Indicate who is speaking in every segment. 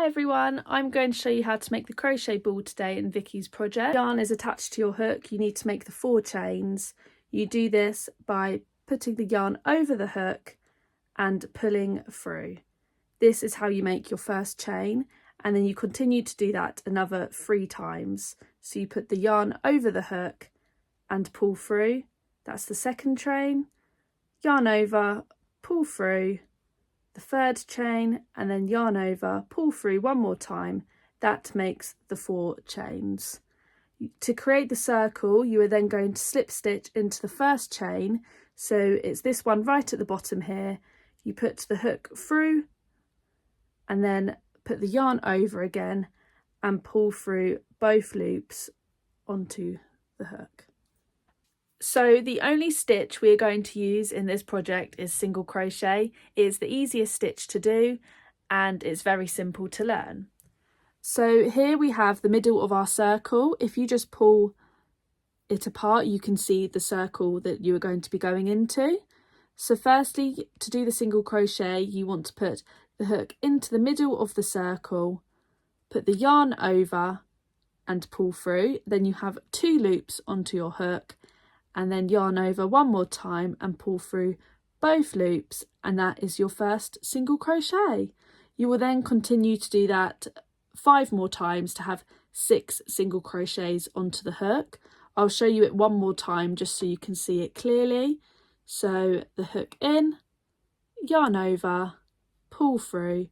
Speaker 1: Hi everyone, I'm going to show you how to make the crochet ball today in Vicky's project. Yarn is attached to your hook. You need to make the 4 chains. You do this by putting the yarn over the hook and pulling through. This is how you make your first chain, and then you continue to do that another 3 times. So you put the yarn over the hook and pull through. That's the second chain. Yarn over, pull through. The third chain, and then yarn over, pull through one more time. That makes the 4 chains. To create the circle, you are then going to slip stitch into the first chain. So it's this one right at the bottom here. You put the hook through and then put the yarn over again and pull through both loops onto the hook. So the only stitch we are going to use in this project is single crochet. It's the easiest stitch to do and it's very simple to learn. So here we have the middle of our circle. If you just pull it apart, you can see the circle that you are going to be going into. So firstly, to do the single crochet, you want to put the hook into the middle of the circle, put the yarn over and pull through. Then you have 2 loops onto your hook, and then yarn over one more time and pull through both loops, and that is your first single crochet. You will then continue to do that 5 more times to have 6 single crochets onto the hook. I'll show you it one more time just so you can see it clearly. So the hook in, yarn over, pull through,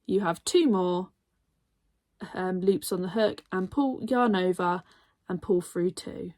Speaker 1: you have 2 more loops on the hook and pull yarn over and pull through 2.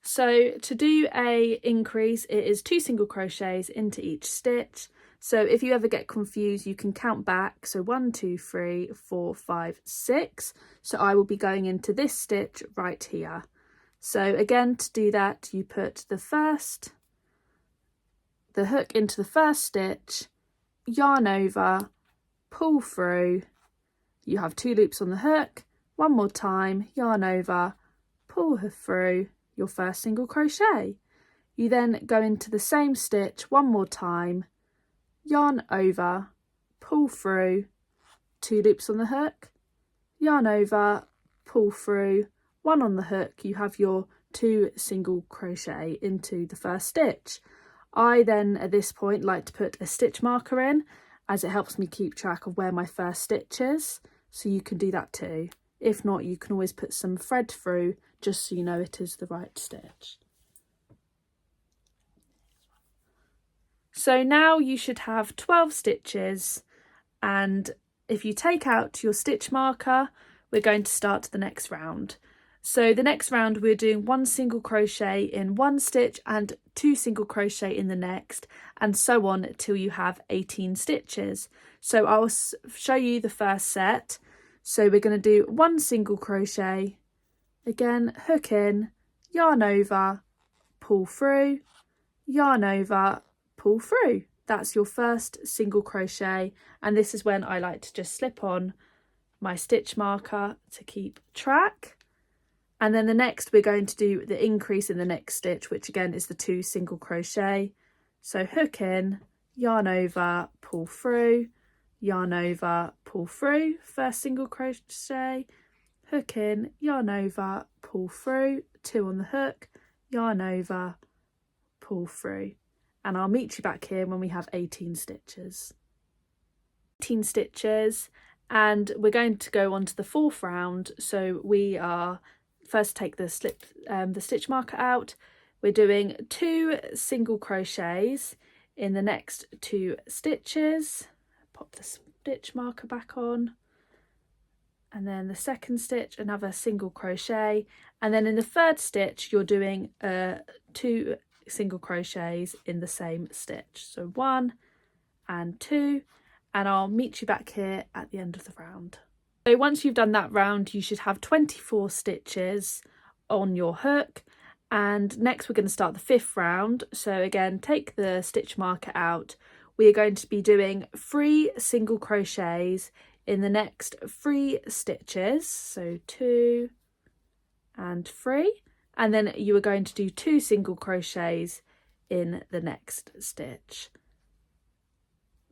Speaker 1: So to do a increase, it is 2 single crochets into each stitch. So if you ever get confused, you can count back. So 1, 2, 3, 4, 5, 6. So I will be going into this stitch right here. So again, to do that, you put the hook into the first stitch, yarn over, pull through. You have 2 loops on the hook, one more time, yarn over, pull her through. Your first single crochet. You then go into the same stitch one more time, yarn over, pull through, 2 loops on the hook, yarn over, pull through, 1 on the hook. You have your 2 single crochet into the first stitch. I then at this point like to put a stitch marker in, as it helps me keep track of where my first stitch is, so you can do that too. If not, you can always put some thread through just so you know it is the right stitch. So now you should have 12 stitches, and if you take out your stitch marker, we're going to start the next round. So the next round we're doing 1 single crochet in one stitch and 2 single crochet in the next, and so on till you have 18 stitches. So I'll show you the first set. So we're going to do 1 single crochet, again hook in, yarn over, pull through, yarn over, pull through. That's your first single crochet, and this is when I like to just slip on my stitch marker to keep track. And then the next we're going to do the increase in the next stitch, which again is the 2 single crochet. So hook in, yarn over, pull through, yarn over, pull through, first single crochet, hook in, yarn over, pull through, 2 on the hook, yarn over, pull through. And I'll meet you back here when we have 18 stitches. 18 stitches, and we're going to go on to the 4th round. So we are first take the stitch marker out. We're doing 2 single crochets in the next 2 stitches. Pop the stitch marker back on, and then the second stitch, another single crochet, and then in the 3rd stitch you're doing 2 single crochets in the same stitch. So 1 and 2, and I'll meet you back here at the end of the round. So once you've done that round, you should have 24 stitches on your hook, and next we're going to start the 5th round. So again, take the stitch marker out. We are going to be doing 3 single crochets in the next 3 stitches, so 2 and 3, and then you are going to do 2 single crochets in the next stitch,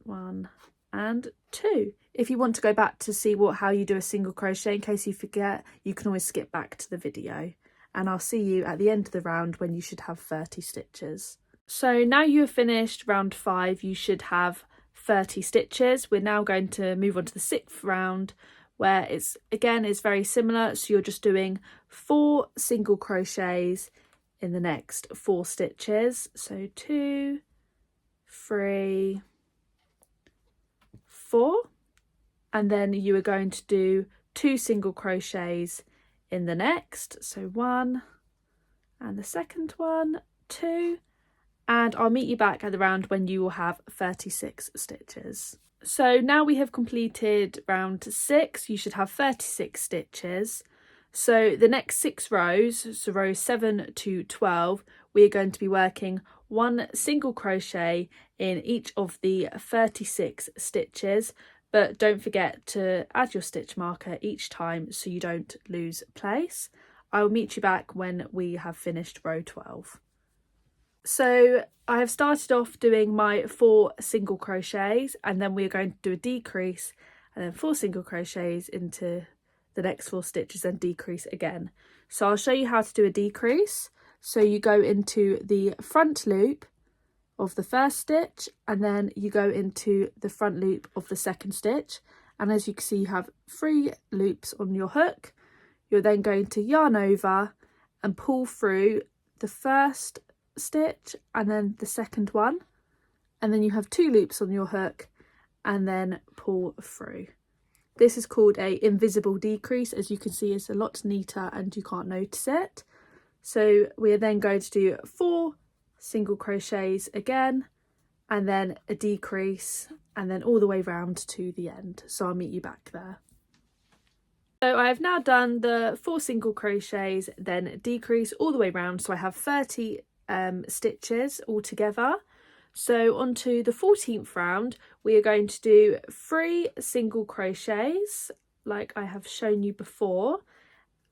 Speaker 1: 1 and 2. If you want to go back to see how you do a single crochet, in case you forget, you can always skip back to the video. And I'll see you at the end of the round when you should have 30 stitches. So now you have finished round 5, you should have 30 stitches. We're now going to move on to the 6th round, where it's very similar. So you're just doing 4 single crochets in the next 4 stitches. So 2, 3, 4, and then you are going to do 2 single crochets in the next. So 1, and the second one, 2. And I'll meet you back at the round when you will have 36 stitches. So now we have completed round 6, you should have 36 stitches. So the next 6 rows, so rows 7 to 12, we are going to be working 1 single crochet in each of the 36 stitches, but don't forget to add your stitch marker each time so you don't lose place. I will meet you back when we have finished row 12. So I have started off doing my 4 single crochets, and then we're going to do a decrease and then 4 single crochets into the next 4 stitches and decrease again. So I'll show you how to do a decrease. So you go into the front loop of the first stitch, and then you go into the front loop of the second stitch, and as you can see you have 3 loops on your hook. You're then going to yarn over and pull through the first stitch and then the second one, and then you have 2 loops on your hook and then pull through. This is called a invisible decrease. As you can see, it's a lot neater and you can't notice it. So we are then going to do 4 single crochets again, and then a decrease, and then all the way round to the end. So I'll meet you back there. So I have now done the 4 single crochets, then decrease all the way round, so I have 30 stitches altogether. So onto the 14th round, we are going to do 3 single crochets like I have shown you before,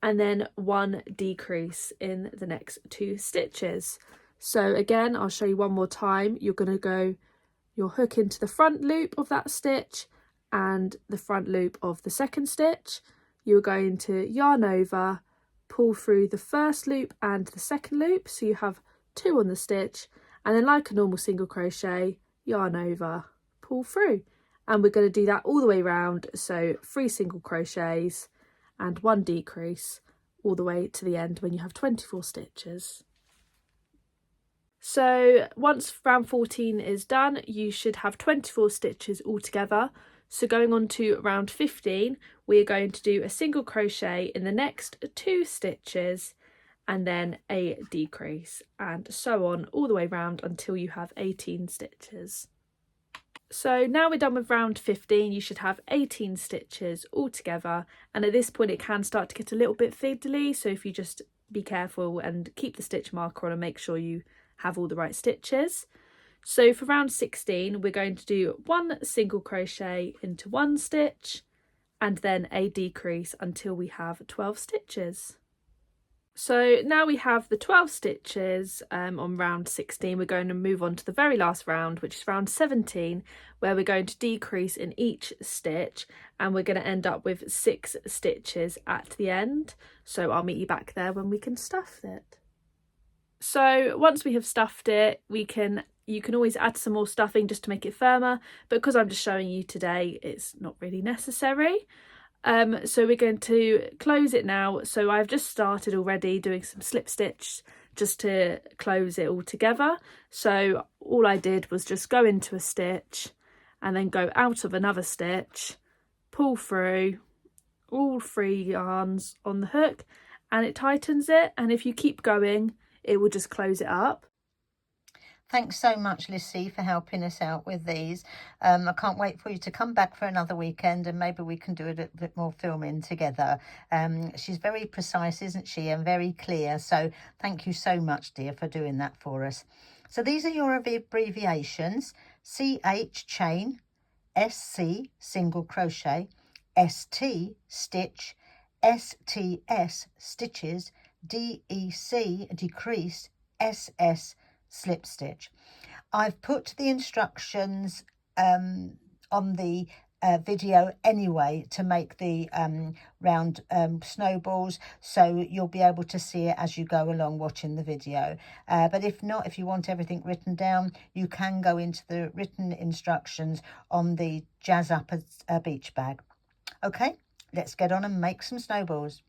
Speaker 1: and then 1 decrease in the next 2 stitches. So again, I'll show you one more time. You're going to go your hook into the front loop of that stitch and the front loop of the second stitch. You're going to yarn over, pull through the first loop and the second loop, so you have 2 on the stitch, and then like a normal single crochet, yarn over, pull through, and we're going to do that all the way around. So 3 single crochets and 1 decrease all the way to the end when you have 24 stitches. So once round 14 is done, you should have 24 stitches altogether. So going on to round 15, we are going to do a single crochet in the next 2 stitches and then a decrease, and so on all the way round until you have 18 stitches. So now we're done with round 15, you should have 18 stitches altogether, and at this point it can start to get a little bit fiddly, so if you just be careful and keep the stitch marker on and make sure you have all the right stitches. So for round 16, we're going to do 1 single crochet into 1 stitch and then a decrease until we have 12 stitches. So now we have the 12 stitches on round 16, we're going to move on to the very last round, which is round 17, where we're going to decrease in each stitch, and we're going to end up with 6 stitches at the end. So I'll meet you back there when we can stuff it. So once we have stuffed it, you can always add some more stuffing just to make it firmer, but because I'm just showing you today, it's not really necessary. So we're going to close it now. So I've just started already doing some slip stitch just to close it all together. So all I did was just go into a stitch and then go out of another stitch, pull through all 3 yarns on the hook, and it tightens it, and if you keep going it will just close it up.
Speaker 2: Thanks so much, Lissy, for helping us out with these. I can't wait for you to come back for another weekend, and maybe we can do a bit more filming together. She's very precise, isn't she, and very clear. So thank you so much, dear, for doing that for us. So these are your abbreviations: CH chain, SC single crochet, ST stitch, STS stitches, DEC decrease, SS slip stitch. I've put the instructions on the video anyway to make the round snowballs, so you'll be able to see it as you go along watching the video. But if not, if you want everything written down, you can go into the written instructions on the Jazz Up a Beach bag. Okay, let's get on and make some snowballs.